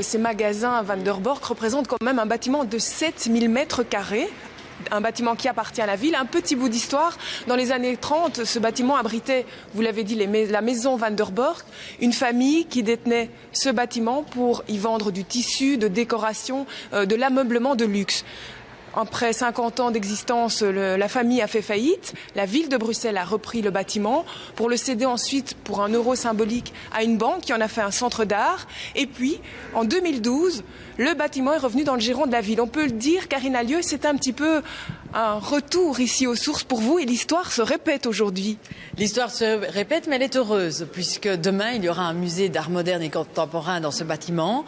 Ces magasins à Van der Borch représentent quand même un bâtiment de 7000 mètres carrés. Un bâtiment qui appartient à la ville. Un petit bout d'histoire. Dans les années 30, ce bâtiment abritait, vous l'avez dit, la maison Van der Borch, une famille qui détenait ce bâtiment pour y vendre du tissu, de décoration, de l'ameublement de luxe. Après 50 ans d'existence, la famille a fait faillite. La ville de Bruxelles a repris le bâtiment pour le céder ensuite pour un euro symbolique à une banque qui en a fait un centre d'art. Et puis, en 2012, le bâtiment est revenu dans le giron de la ville. On peut le dire, Karine Allieu, c'est un petit peu un retour ici aux sources pour vous et l'histoire se répète aujourd'hui. L'histoire se répète, mais elle est heureuse puisque demain, il y aura un musée d'art moderne et contemporain dans ce bâtiment.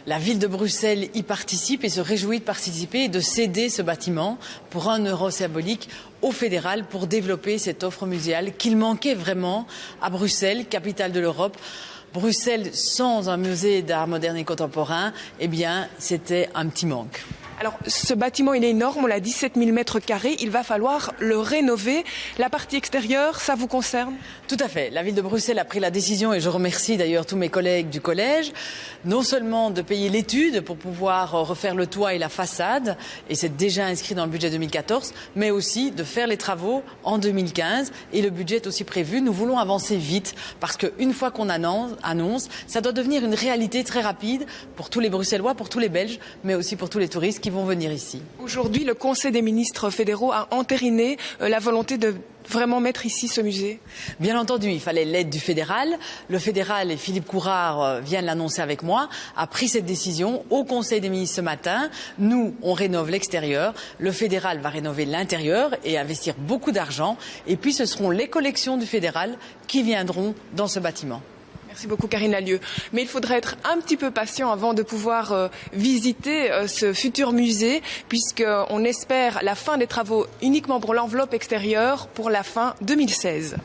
La ville de Bruxelles y participe et se réjouit de participer et de céder ce bâtiment pour un euro symbolique au fédéral pour développer cette offre muséale qu'il manquait vraiment à Bruxelles, capitale de l'Europe. Bruxelles sans un musée d'art moderne et contemporain, eh bien, c'était un petit manque. Alors, ce bâtiment, il est énorme, on l'a dit, 7000 mètres carrés. Il va falloir le rénover. La partie extérieure, ça vous concerne? Tout à fait. La ville de Bruxelles a pris la décision, et je remercie d'ailleurs tous mes collègues du collège, non seulement de payer l'étude pour pouvoir refaire le toit et la façade, et c'est déjà inscrit dans le budget 2014, mais aussi de faire les travaux en 2015. Et le budget est aussi prévu. Nous voulons avancer vite, parce qu'une fois qu'on annonce, ça doit devenir une réalité très rapide pour tous les Bruxellois, pour tous les Belges, mais aussi pour tous les touristes qui vont venir ici. Aujourd'hui, le Conseil des ministres fédéraux a entériné la volonté de vraiment mettre ici ce musée. Bien entendu, il fallait l'aide du fédéral. Le fédéral, et Philippe Courard vient de l'annoncer avec moi, a pris cette décision au Conseil des ministres ce matin. Nous, on rénove l'extérieur. Le fédéral va rénover l'intérieur et investir beaucoup d'argent. Et puis, ce seront les collections du fédéral qui viendront dans ce bâtiment. Merci beaucoup Karine Allieu. Mais il faudrait être un petit peu patient avant de pouvoir visiter ce futur musée, puisqu'on espère la fin des travaux uniquement pour l'enveloppe extérieure pour la fin 2016.